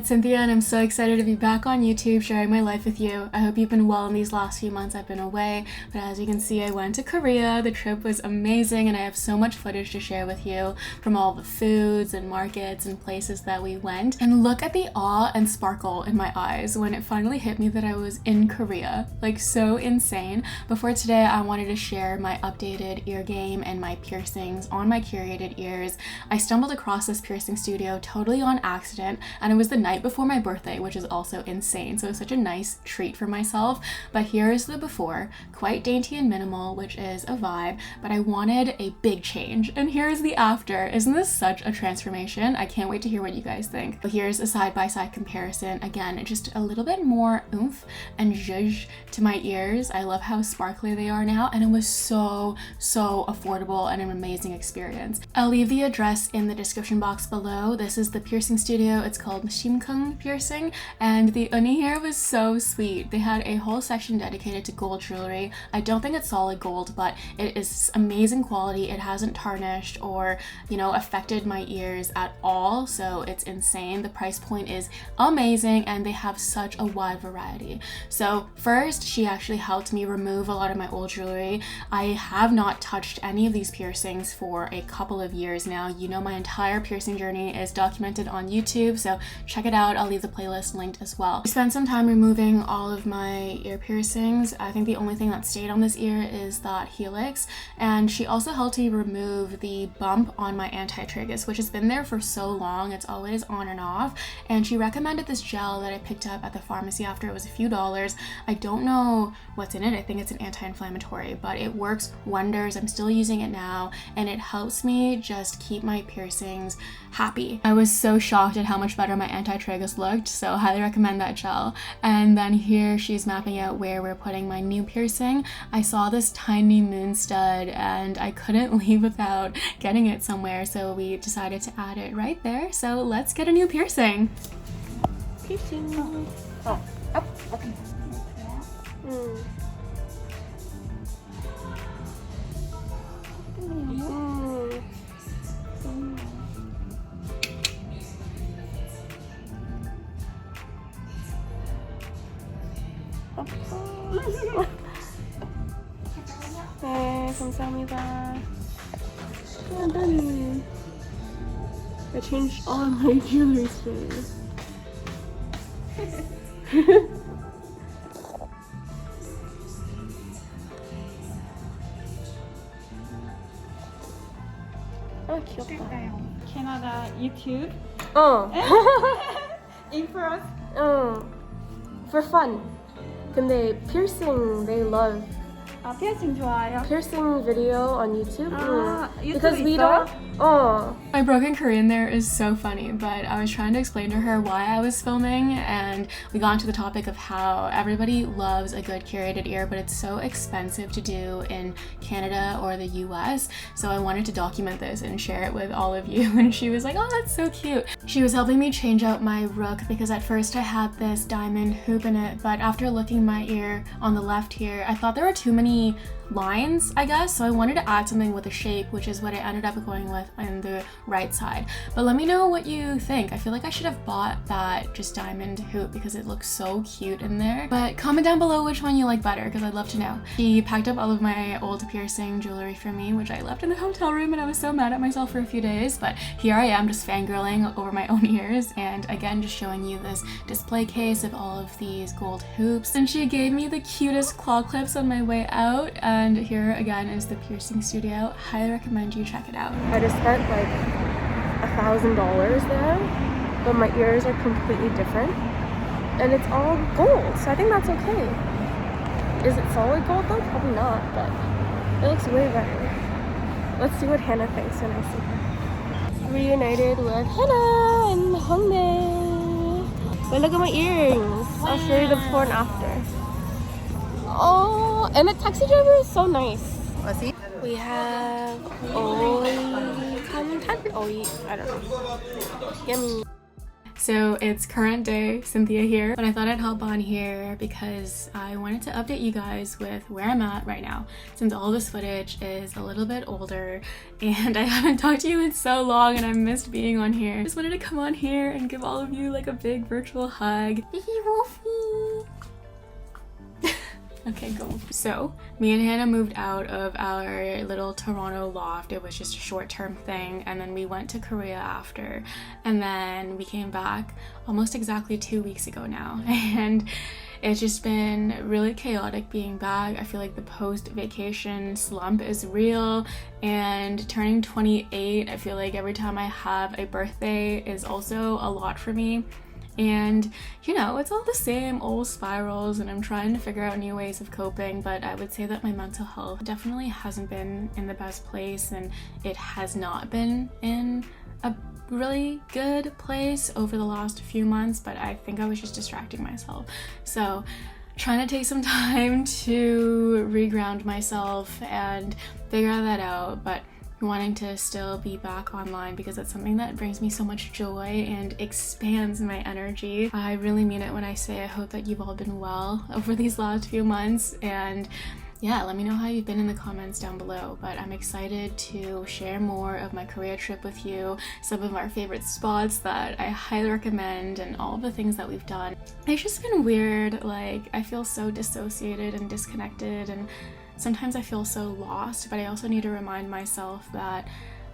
it's Cynthia and I'm so excited to be back on YouTube sharing my life with you. I hope you've been well in these last few months I've been away, but as you can see I went to Korea. The trip was amazing and I have so much footage to share with you from all the foods and markets and places that we went. And look at the awe and sparkle in my eyes when it finally hit me that I was in Korea. Like, so insane. Before today I wanted to share my updated ear game and my piercings on my curated ears. I stumbled across this piercing studio totally on accident, and it was the night before my birthday, which is also insane, so it was such a nice treat for myself. But here's the before, quite dainty and minimal, which is a vibe, but I wanted a big change, and here's the after. Isn't this such a transformation? I can't wait to hear what you guys think. But here's a side-by-side comparison. Again, just a little bit more oomph and zhuzh to my ears. I love how sparkly they are now, and it was so affordable and an amazing experience. I'll leave the address in the description box below. This is the piercing studio. It's called Simkkung Piercing, and the uni here was so sweet. They had a whole section dedicated to gold jewelry. I don't think it's solid gold, but it is amazing quality. It hasn't tarnished or, you know, affected my ears at all, so it's insane. The price point is amazing and they have such a wide variety. So first, she actually helped me remove a lot of my old jewelry. I have not touched any of these piercings for a couple of years now. You know, my entire piercing journey is documented on YouTube, so check it out. I'll leave the playlist linked as well. I spent some time removing all of my ear piercings. I think the only thing that stayed on this ear is that helix, and she also helped me remove the bump on my anti-tragus, which has been there for so long. It's always on and off, and she recommended this gel that I picked up at the pharmacy after. It was a few dollars. I don't know what's in it. I think it's an anti-inflammatory, but it works wonders. I'm still using it now, and it helps me just keep my piercings happy. I was so shocked at how much better my anti-tragus looked, so highly recommend that gel. And then here she's mapping out where we're putting my new piercing. I saw this tiny moon stud and I couldn't leave without getting it somewhere, so we decided to add it right there. So let's get a new piercing. Piercing. Oh, up. Okay. 네, 감사합니다. done. I changed all of my jewelry today. 아, 귀엽다. 캐나다 유튜브 influence. For fun. 근데 piercing they love. 아, 피어싱 좋아요. Piercing video on YouTube. Because we don't. My broken Korean there is so funny, but I was trying to explain to her why I was filming, and we got into the topic of how everybody loves a good curated ear, but it's so expensive to do in Canada or the US, so I wanted to document this and share it with all of you. And she was like, oh, that's so cute. She was helping me change out my rook because at first I had this diamond hoop in it, but after looking my ear on the left here, I thought there were too many lines, I guess, so I wanted to add something with a shape, which is what I ended up going with on the right side. But let me know what you think. I feel like I should have bought that just diamond hoop because it looks so cute in there. But comment down below which one you like better because I'd love to know. She packed up all of my old piercing jewelry for me, which I left in the hotel room, and I was so mad at myself for a few days, but here I am just fangirling over my own ears, and again just showing you this display case of all of these gold hoops. And she gave me the cutest claw clips on my way out, and here again is the piercing studio. Highly recommend you check it out. I just spent like $1,000 there, but my ears are completely different, and it's all gold, so I think that's okay. Is it solid gold though? Probably not, but it looks way better. Let's see what Hannah thinks when I see her. Reunited with Hannah and Hongdae. But look at my earrings. I'll show you the before and after. Oh, and the taxi driver is so nice. Was he? We have oi, I don't know. Yummy. So it's current day Cynthia here, but I thought I'd hop on here because I wanted to update you guys with where I'm at right now, since all this footage is a little bit older and I haven't talked to you in so long and I missed being on here. I just wanted to come on here and give all of you like a big virtual hug. Wolfie! Okay, go. So, me and Hannah moved out of our little Toronto loft. It was just a short-term thing, and then we went to Korea after, and then we came back almost exactly 2 weeks ago now, and it's just been really chaotic being back. I feel like the post-vacation slump is real, and turning 28, I feel like every time I have a birthday is also a lot for me. And you know, it's all the same old spirals, and I'm trying to figure out new ways of coping, but I would say that my mental health definitely hasn't been in the best place, and it has not been in a really good place over the last few months, but I think I was just distracting myself. So trying to take some time to reground myself and figure that out, but wanting to still be back online because it's something that brings me so much joy and expands my energy. I really mean it when I say I hope that you've all been well over these last few months, and yeah, let me know how you've been in the comments down below. But I'm excited to share more of my Korea trip with you, some of our favorite spots that I highly recommend, and all of the things that we've done. It's just been weird, like I feel so dissociated and disconnected, and sometimes I feel so lost, but I also need to remind myself that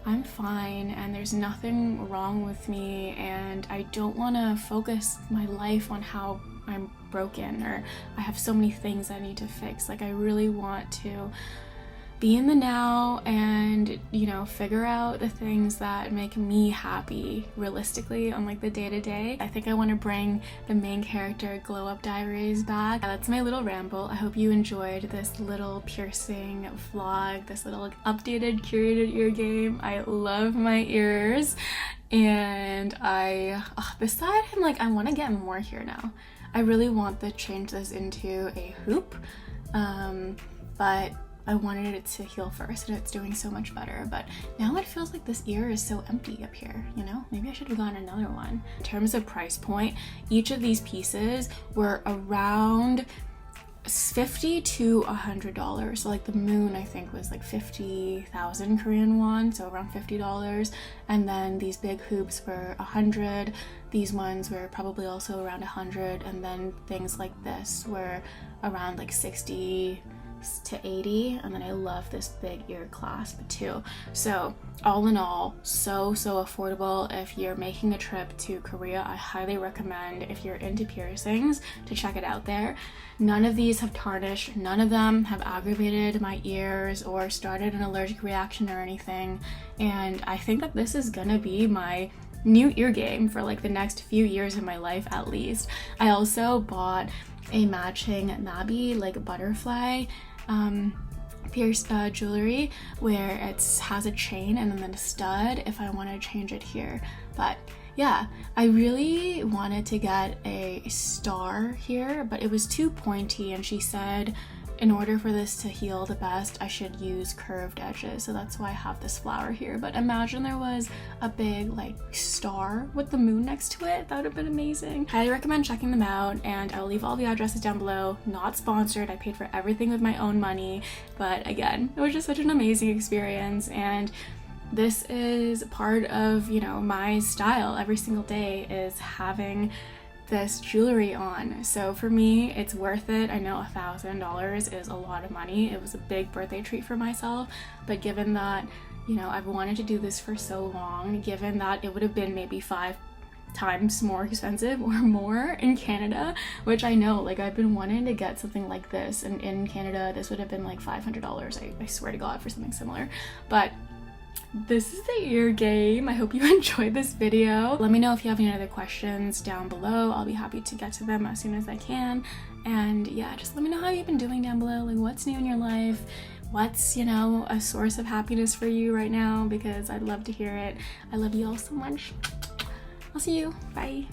I'm fine and there's nothing wrong with me, and I don't want to focus my life on how I'm broken or I have so many things I need to fix. Like I really want to be in the now and, you know, figure out the things that make me happy realistically on like the day-to-day. I think I want to bring the main character glow up diaries back. That's my little ramble. I hope you enjoyed this little piercing vlog, this little updated curated ear game. I love my ears, and this side I'm like, I want to get more here now. I really want to change this into a hoop, but I wanted it to heal first, and it's doing so much better. But now it feels like this ear is so empty up here, you know? Maybe I should have gotten another one. In terms of price point, each of these pieces were around $50 to $100. So like the moon I think was like 50,000 Korean won, so around $50. And then these big hoops were 100. These ones were probably also around 100, and then things like this were around like 60 to 80, and then I love this big ear clasp too. So all in all, so affordable. If you're making a trip to Korea, I highly recommend, if you're into piercings, to check it out there. None of these have tarnished, none of them have aggravated my ears or started an allergic reaction or anything, and I think that this is gonna be my new ear game for like the next few years of my life at least. I also bought a matching nabi, like butterfly pierced jewelry, where it has a chain and then a stud if I want to change it here. But yeah, I really wanted to get a star here, but it was too pointy, and she said in order for this to heal the best, I should use curved edges, so that's why I have this flower here. But imagine there was a big like star with the moon next to it. That would have been amazing. Highly recommend checking them out, and I'll leave all the addresses down below. Not sponsored, I paid for everything with my own money, but again, it was just such an amazing experience, and this is part of, you know, my style every single day is having this jewelry on. So for me, it's worth it. I know $1,000 is a lot of money. It was a big birthday treat for myself, but given that, you know, I've wanted to do this for so long, given that it would have been maybe 5 times more expensive or more in Canada, which I know, like I've been wanting to get something like this, and in Canada this would have been like $500, I swear to God, for something similar. But this is the ear game. I hope you enjoyed this video. Let me know if you have any other questions down below. I'll be happy to get to them as soon as I can. And yeah, just let me know how you've been doing down below. Like, what's new in your life? What's, you know, a source of happiness for you right now? Because I'd love to hear it. I love you all so much. I'll see you. Bye.